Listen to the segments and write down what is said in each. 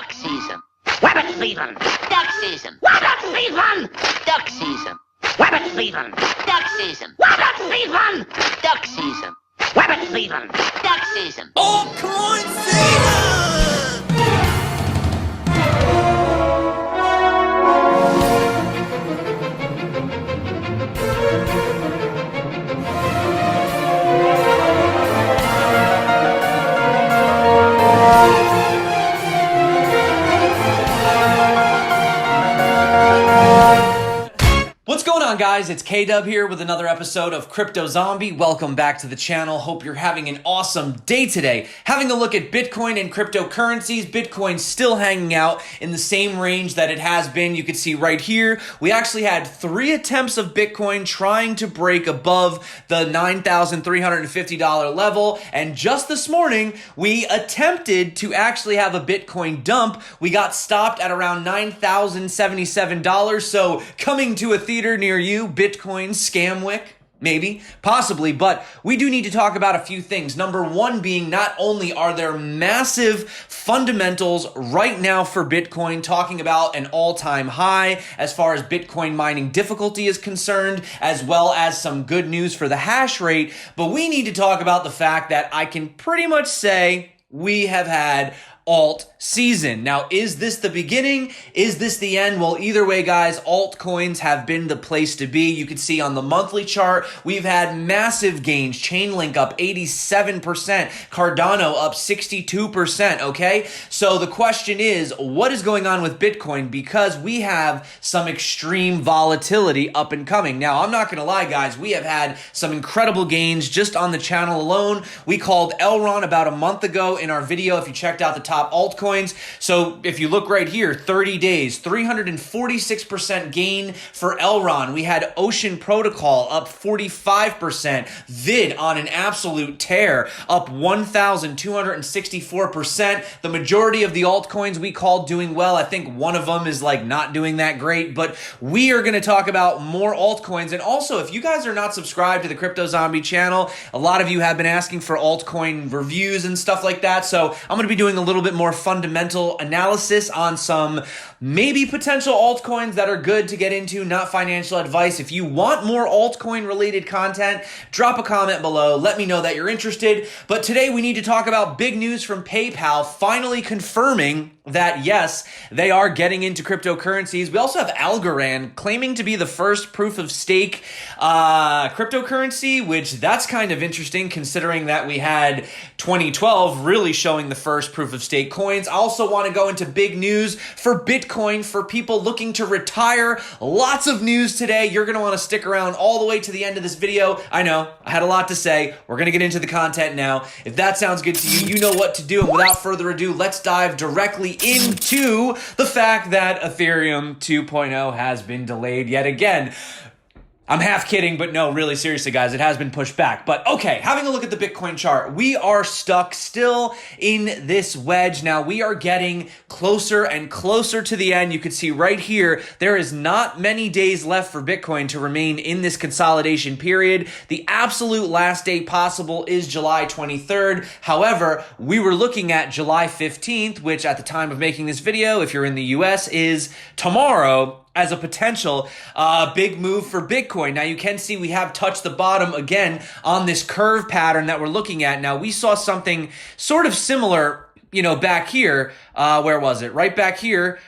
Duck season. Rabbit season. Duck season. Rabbit season. Duck season. Rabbit season. Duck season. Rabbit season. Duck season. Rabbit season. Duck season. Altcoins season! What's going on, guys? It's K-Dub here with another episode of CryptoZombie. Welcome back to the channel. Hope you're having an awesome day today. Having a look at Bitcoin and cryptocurrencies. Bitcoin's still hanging out in the same range that it has been. You can see right here, we actually had 3 attempts of Bitcoin trying to break above the $9,350 level. And just this morning, we attempted to actually have a Bitcoin dump. We got stopped at around $9,077. So coming to a theater near you, Bitcoin Scamwick, maybe, possibly, but we do need to talk about a few things. Number one being, not only are there massive fundamentals right now for Bitcoin, talking about an all-time high as far as Bitcoin mining difficulty is concerned, as well as some good news for the hash rate, but we need to talk about the fact that I can pretty much say we have had alt season. Now, is this the beginning? Is this the end? Well, either way, guys, altcoins have been the place to be. You can see on the monthly chart, we've had massive gains. Chainlink up 87%, Cardano up 62%, okay? So the question is, what is going on with Bitcoin? Because we have some extreme volatility up and coming. Now, I'm not gonna lie, guys, we have had some incredible gains just on the channel alone. We called ALGORAND about a month ago in our video, if you checked out the top altcoins. So if you look right here, 30 days, 346% gain for ALGORAND. We had Ocean Protocol up 45%. VID on an absolute tear, up 1,264%. The majority of the altcoins we called doing well. I think one of them is like not doing that great, but we are going to talk about more altcoins. And also, if you guys are not subscribed to the CryptoZombie channel, a lot of you have been asking for altcoin reviews and stuff like that. So I'm going to be doing a little bit more fundamental analysis on some maybe potential altcoins that are good to get into, not financial advice. If you want more altcoin related content, drop a comment below. Let me know that you're interested. But today we need to talk about big news from PayPal finally confirming that yes, they are getting into cryptocurrencies. We also have ALGORAND claiming to be the first proof of stake cryptocurrency, which that's kind of interesting considering that we had 2012 really showing the first proof of stake coins. I also want to go into big news for Bitcoin for people looking to retire. Lots of news today. You're going to want to stick around all the way to the end of this video. I know, I had a lot to say. We're going to get into the content now. If that sounds good to you, you know what to do. And without further ado, let's dive directly into the fact that Ethereum 2.0 has been delayed yet again. I'm half kidding, but no, really seriously, guys, it has been pushed back. But okay, having a look at the Bitcoin chart, we are stuck still in this wedge. Now, we are getting closer and closer to the end. You can see right here, there is not many days left for Bitcoin to remain in this consolidation period. The absolute last day possible is July 23rd. However, we were looking at July 15th, which at the time of making this video, if you're in the US, is tomorrow, as a potential big move for Bitcoin. Now, you can see we have touched the bottom again on this curve pattern that we're looking at. Now, we saw something sort of similar, you know, back here. Where was it? Right back here.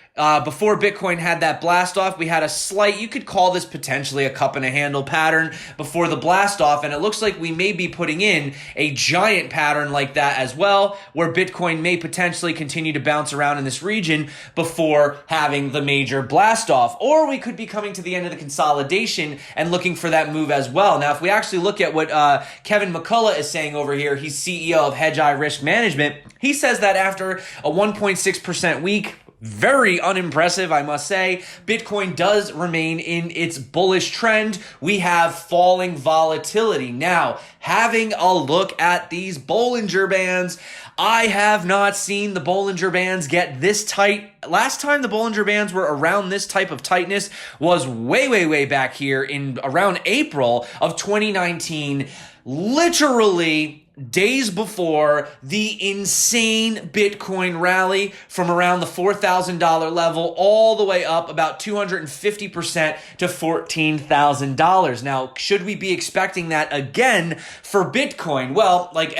Before Bitcoin had that blast off, we had a slight, you could call this potentially a cup and a handle pattern before the blast off, and it looks like we may be putting in a giant pattern like that as well, where Bitcoin may potentially continue to bounce around in this region before having the major blast off. Or we could be coming to the end of the consolidation and looking for that move as well. Now, if we actually look at what Kevin McCullough is saying over here, he's CEO of Hedge Eye Risk Management, he says that after a 1.6% week, very unimpressive, I must say, Bitcoin does remain in its bullish trend. We have falling volatility. Now, having a look at these Bollinger Bands, I have not seen the Bollinger Bands get this tight. Last time the Bollinger Bands were around this type of tightness was way back here in around April of 2019. Literally days before the insane Bitcoin rally from around the $4,000 level all the way up about 250% to $14,000. Now, should we be expecting that again for Bitcoin? Well, like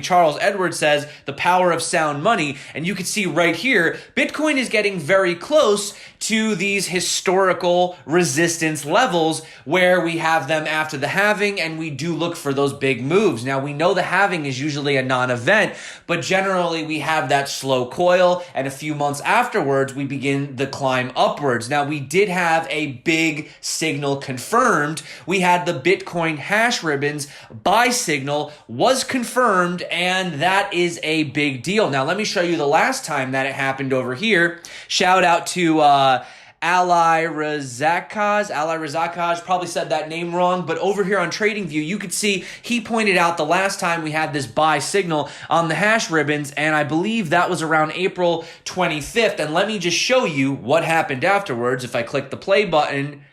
Charles Edwards says, the power of sound money. And you can see right here, Bitcoin is getting very close to these historical resistance levels where we have them after the halving, and we do look for those big moves. Now, we know the halving is usually a non-event, but generally we have that slow coil, and a few months afterwards, we begin the climb upwards. Now, we did have a big signal confirmed. We had the Bitcoin hash ribbons buy signal was confirmed, and that is a big deal. Now, let me show you the last time that it happened over here. Shout out to Ali Razakaj, probably said that name wrong, but over here on TradingView, you could see he pointed out the last time we had this buy signal on the hash ribbons, and I believe that was around April 25th. And let me just show you what happened afterwards. If I click the play button,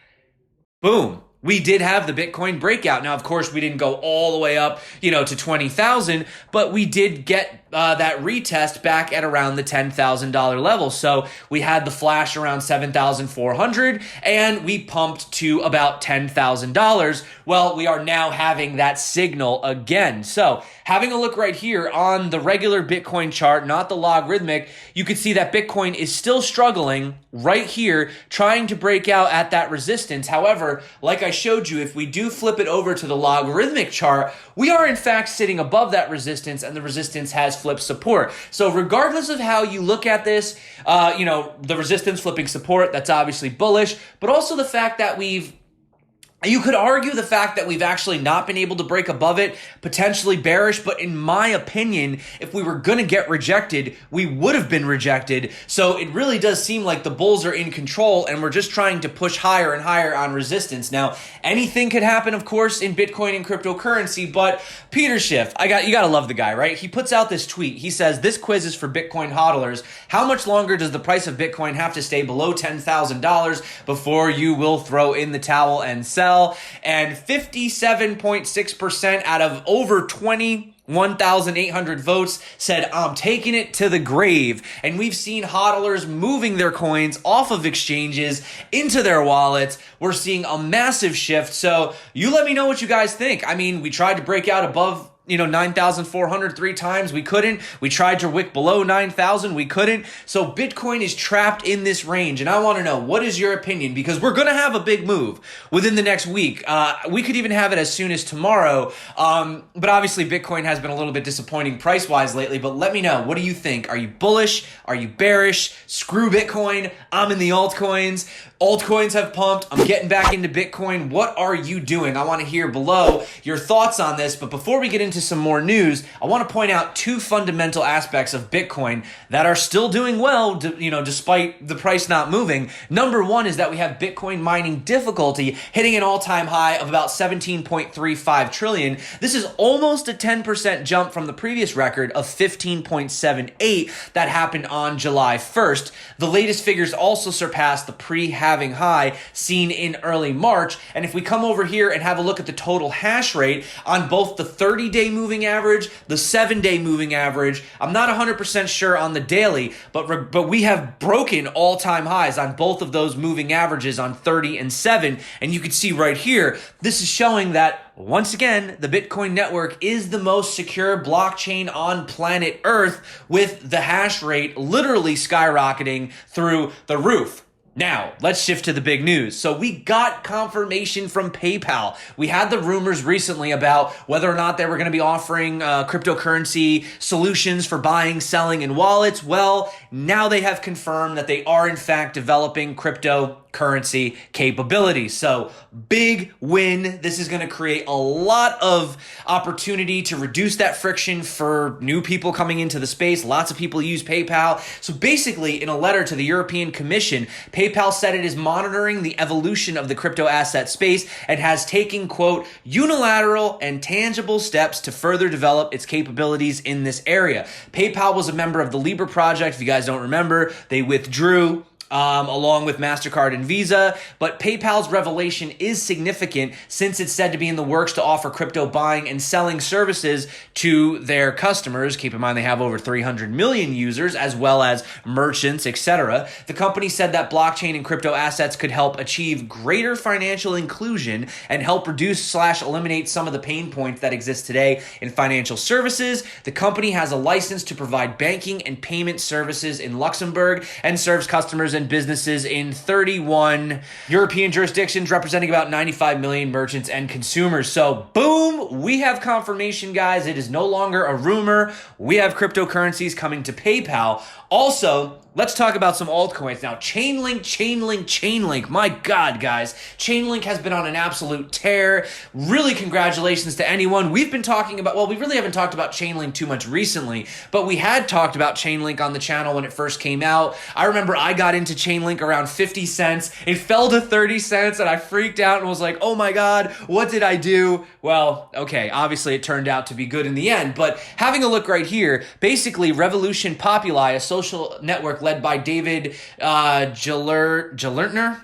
boom. We did have the Bitcoin breakout. Now, of course, we didn't go all the way up, to 20,000, but we did get that retest back at around the $10,000 level. So we had the flash around 7,400 and we pumped to about $10,000. Well, we are now having that signal again. So having a look right here on the regular Bitcoin chart, not the logarithmic, you can see that Bitcoin is still struggling right here, trying to break out at that resistance. However, like I showed you, if we do flip it over to the logarithmic chart, we are in fact sitting above that resistance, and the resistance has flipped support. So regardless of how you look at this, the resistance flipping support, that's obviously bullish, but also the fact that you could argue the fact that we've actually not been able to break above it, potentially bearish, but in my opinion, if we were going to get rejected, we would have been rejected. So it really does seem like the bulls are in control and we're just trying to push higher and higher on resistance. Now, anything could happen, of course, in Bitcoin and cryptocurrency, but Peter Schiff, you got to love the guy, right? He puts out this tweet. He says, "This quiz is for Bitcoin hodlers. How much longer does the price of Bitcoin have to stay below $10,000 before you will throw in the towel and sell?" And 57.6% out of over 21,800 votes said, "I'm taking it to the grave." And we've seen hodlers moving their coins off of exchanges into their wallets. We're seeing a massive shift. So you let me know what you guys think. I mean, we tried to break out above 9,400 3 times. We couldn't. We tried to wick below 9,000. We couldn't. So Bitcoin is trapped in this range. And I want to know, what is your opinion? Because we're going to have a big move within the next week. We could even have it as soon as tomorrow. But obviously Bitcoin has been a little bit disappointing price-wise lately. But let me know. What do you think? Are you bullish? Are you bearish? Screw Bitcoin. I'm in the altcoins. Altcoins have pumped. I'm getting back into Bitcoin. What are you doing? I want to hear below your thoughts on this. But before we get into some more news, I want to point out 2 fundamental aspects of Bitcoin that are still doing well, despite the price not moving. Number 1 is that we have Bitcoin mining difficulty hitting an all-time high of about 17.35 trillion. This is almost a 10% jump from the previous record of 15.78 that happened on July 1st. The latest figures also surpassed the pre-halving high seen in early March. And if we come over here and have a look at the total hash rate on both the 30-day moving average, the 7-day moving average, I'm not 100% sure on the daily, but we have broken all-time highs on both of those moving averages on 30 and 7. And you can see right here, this is showing that once again, the Bitcoin network is the most secure blockchain on planet Earth, with the hash rate literally skyrocketing through the roof. Now, let's shift to the big news. So we got confirmation from PayPal. We had the rumors recently about whether or not they were going to be offering cryptocurrency solutions for buying, selling, and wallets. Well, now they have confirmed that they are in fact developing cryptocurrency capabilities. So big win. This is going to create a lot of opportunity to reduce that friction for new people coming into the space. Lots of people use PayPal. So basically, in a letter to the European Commission, PayPal said it is monitoring the evolution of the crypto asset space and has taken, quote, unilateral and tangible steps to further develop its capabilities in this area. PayPal was a member of the Libra project. If you guys don't remember, they withdrew along with MasterCard and Visa. But PayPal's revelation is significant since it's said to be in the works to offer crypto buying and selling services to their customers. Keep in mind they have over 300 million users as well as merchants, etc. The company said that blockchain and crypto assets could help achieve greater financial inclusion and help reduce/eliminate some of the pain points that exist today in financial services. The company has a license to provide banking and payment services in Luxembourg and serves customers and businesses in 31 European jurisdictions, representing about 95 million merchants and consumers. So boom, we have confirmation, guys. It is no longer a rumor. We have cryptocurrencies coming to PayPal. Also, let's talk about some altcoins. Now, Chainlink. My God, guys. Chainlink has been on an absolute tear. Really, congratulations to anyone. We've been talking about, well, we really haven't talked about Chainlink too much recently, but we had talked about Chainlink on the channel when it first came out. I remember I got into Chainlink around 50 cents. It fell to 30 cents, and I freaked out and was like, oh my God, what did I do? Well, okay, obviously it turned out to be good in the end, but having a look right here, basically Revolution Populi, a social network led by David Gelertner.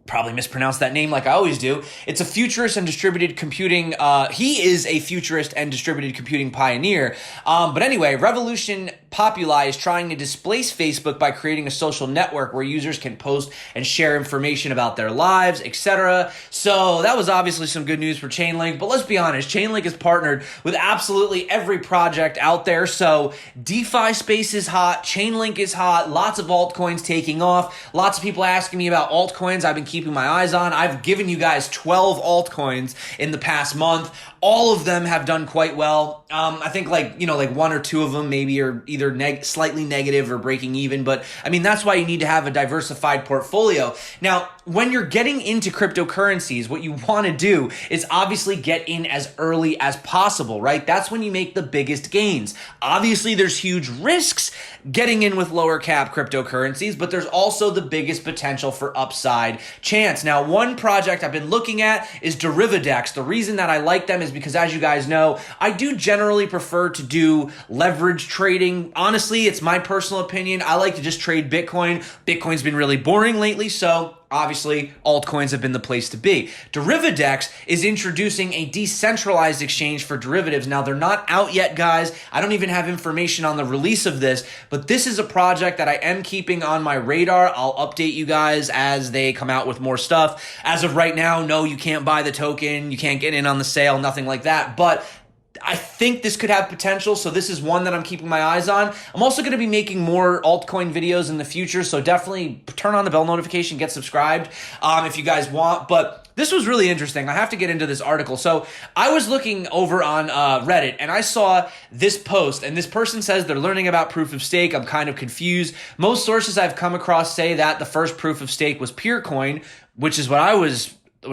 Probably mispronounced that name like I always do. It's a futurist and distributed computing. He is a futurist and distributed computing pioneer. But anyway, Revolution Populi is trying to displace Facebook by creating a social network where users can post and share information about their lives, etc. So that was obviously some good news for Chainlink. But let's be honest, Chainlink is partnered with absolutely every project out there. So DeFi space is hot. Chainlink is hot. Lots of altcoins taking off. Lots of people asking me about altcoins. I've been keeping my eyes on. I've given you guys 12 altcoins in the past month. All of them have done quite well. I think like one or two of them maybe are either slightly negative or breaking even. But I mean, that's why you need to have a diversified portfolio. Now, when you're getting into cryptocurrencies, what you want to do is obviously get in as early as possible, right? That's when you make the biggest gains. Obviously, there's huge risks getting in with lower cap cryptocurrencies, but there's also the biggest potential for upside chance. Now, one project I've been looking at is Derivadex. The reason that I like them is because, as you guys know, I do generally prefer to do leverage trading. Honestly, it's my personal opinion. I like to just trade Bitcoin. Bitcoin's been really boring lately, so obviously, altcoins have been the place to be. Derivadex is introducing a decentralized exchange for derivatives. Now, they're not out yet, guys. I don't even have information on the release of this, but this is a project that I am keeping on my radar. I'll update you guys as they come out with more stuff. As of right now, no, you can't buy the token. You can't get in on the sale, nothing like that. But I think this could have potential, so this is one that I'm keeping my eyes on. I'm also going to be making more altcoin videos in the future, so definitely turn on the bell notification, get subscribed if you guys want. But this was really interesting. I have to get into this article. So I was looking over on Reddit, and I saw this post, and this person says they're learning about proof of stake. I'm kind of confused. Most sources I've come across say that the first proof of stake was Peercoin, which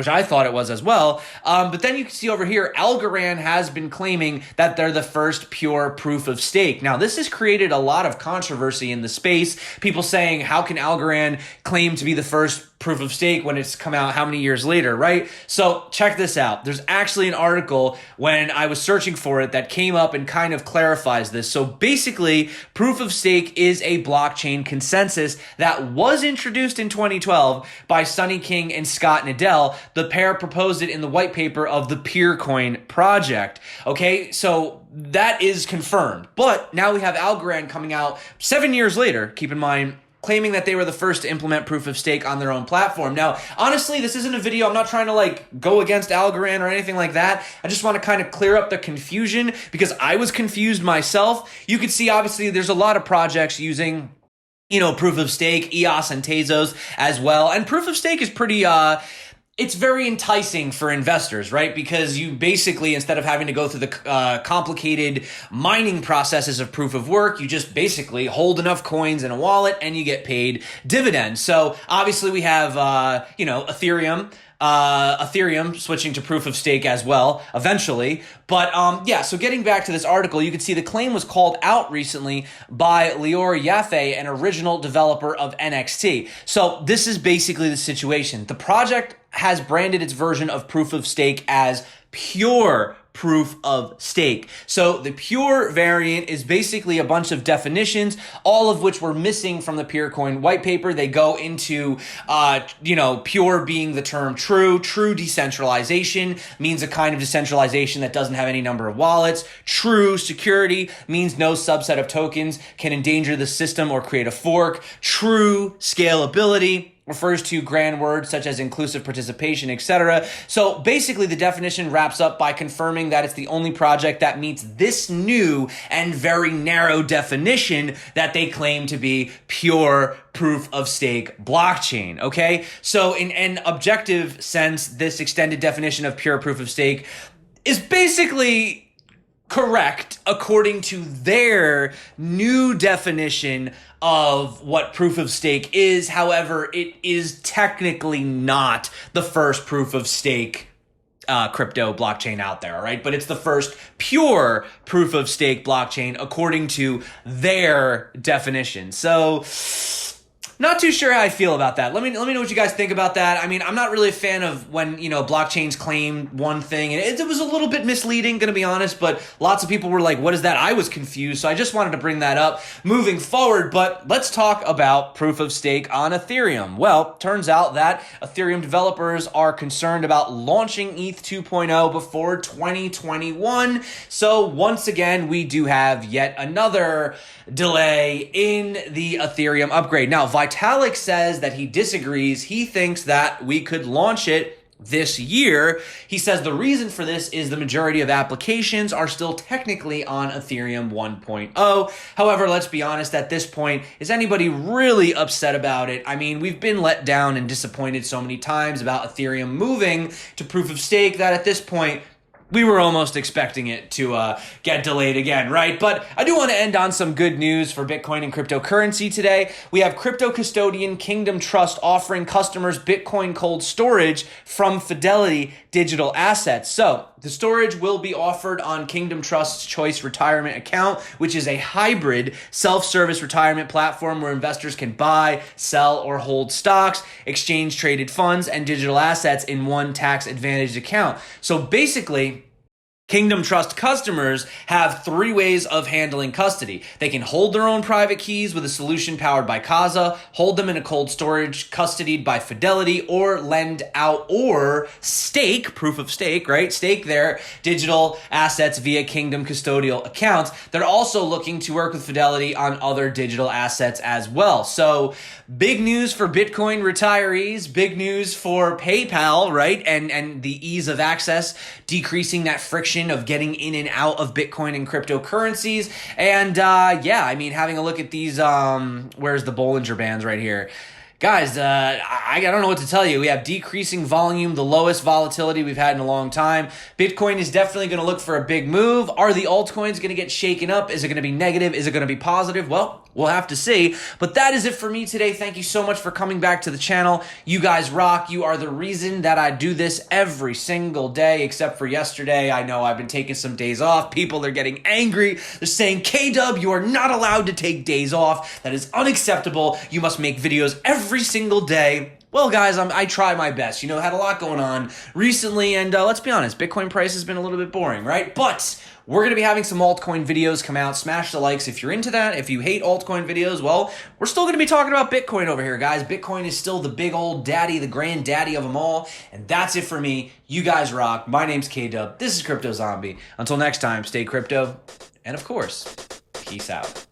I thought it was as well. But then you can see over here, ALGORAND has been claiming that they're the first pure proof of stake. Now, this has created a lot of controversy in the space. People saying, how can ALGORAND claim to be the first proof of stake when it's come out how many years later, right? So check this out. There's actually an article when I was searching for it that came up and kind of clarifies this. So basically, proof of stake is a blockchain consensus that was introduced in 2012 by Sonny King and Scott Nadell. The pair proposed it in the white paper of the Peercoin project. Okay, so that is confirmed. But now we have AlGORAND coming out 7 years later, keep in mind, claiming that they were the first to implement proof of stake on their own platform. Now, honestly, this isn't a video. I'm not trying to go against AlGORAND or anything like that. I just want to kind of clear up the confusion because I was confused myself. You can see, obviously, there's a lot of projects using proof of stake, EOS and Tezos as well. And proof of stake is pretty, it's very enticing for investors, right? Because you basically, instead of having to go through the complicated mining processes of proof of work, you just basically hold enough coins in a wallet and you get paid dividends. So obviously we have, Ethereum switching to proof of stake as well, eventually. But so getting back to this article, you can see the claim was called out recently by Lior Yaffe, an original developer of NXT. So this is basically the situation. The project has branded its version of proof of stake as pure proof of stake. So the pure variant is basically a bunch of definitions, all of which were missing from the Peercoin white paper. They go into, pure being the term true. True decentralization means a kind of decentralization that doesn't have any number of wallets. True security means no subset of tokens can endanger the system or create a fork. True scalability refers to grand words such as inclusive participation, etc. So basically the definition wraps up by confirming that it's the only project that meets this new and very narrow definition that they claim to be pure proof of stake blockchain, okay? So in an objective sense, this extended definition of pure proof of stake is basically correct according to their new definition of what proof of stake is. However, it is technically not the first proof of stake crypto blockchain out there, all right? But it's the first pure proof of stake blockchain according to their definition. So not too sure how I feel about that. Let me know what you guys think about that. I mean, I'm not really a fan of when, blockchains claim one thing, and it was a little bit misleading, gonna be honest, but lots of people were like, what is that? I was confused, so I just wanted to bring that up moving forward. But let's talk about proof of stake on Ethereum. Well, turns out that Ethereum developers are concerned about launching ETH 2.0 before 2021. So once again, we do have yet another delay in the Ethereum upgrade. Now, Vitalik says that he disagrees. He thinks that we could launch it this year. He says the reason for this is the majority of applications are still technically on Ethereum 1.0. However, let's be honest, at this point, is anybody really upset about it? I mean, we've been let down and disappointed so many times about Ethereum moving to proof of stake that at this point, we were almost expecting it to get delayed again, right? But I do want to end on some good news for Bitcoin and cryptocurrency today. We have crypto custodian Kingdom Trust offering customers Bitcoin cold storage from Fidelity Digital Assets. So the storage will be offered on Kingdom Trust's Choice Retirement Account, which is a hybrid self-service retirement platform where investors can buy, sell, or hold stocks, exchange traded funds, and digital assets in one tax-advantaged account. So basically, Kingdom Trust customers have 3 ways of handling custody. They can hold their own private keys with a solution powered by Kaza, hold them in a cold storage custodied by Fidelity, or lend out or stake, proof of stake, right? Stake their digital assets via Kingdom custodial accounts. They're also looking to work with Fidelity on other digital assets as well. So big news for Bitcoin retirees, big news for PayPal, right? And the ease of access, decreasing that friction of getting in and out of Bitcoin and cryptocurrencies. And I mean, having a look at these, where's the Bollinger Bands right here? Guys, I don't know what to tell you. We have decreasing volume, the lowest volatility we've had in a long time. Bitcoin is definitely going to look for a big move. Are the altcoins going to get shaken up? Is it going to be negative? Is it going to be positive? Well, we'll have to see. But that is it for me today. Thank you so much for coming back to the channel. You guys rock. You are the reason that I do this every single day, except for yesterday. I know I've been taking some days off. People are getting angry. They're saying, K-Dub, you are not allowed to take days off. That is unacceptable. You must make videos every single day. Well, guys, I try my best. Had a lot going on recently, and let's be honest, Bitcoin price has been a little bit boring, right? But we're going to be having some altcoin videos come out. Smash the likes if you're into that. If you hate altcoin videos, well, we're still going to be talking about Bitcoin over here, guys. Bitcoin is still the big old daddy, the granddaddy of them all, and that's it for me. You guys rock. My name's K-Dub. This is CryptoZombie. Until next time, stay crypto, and of course, peace out.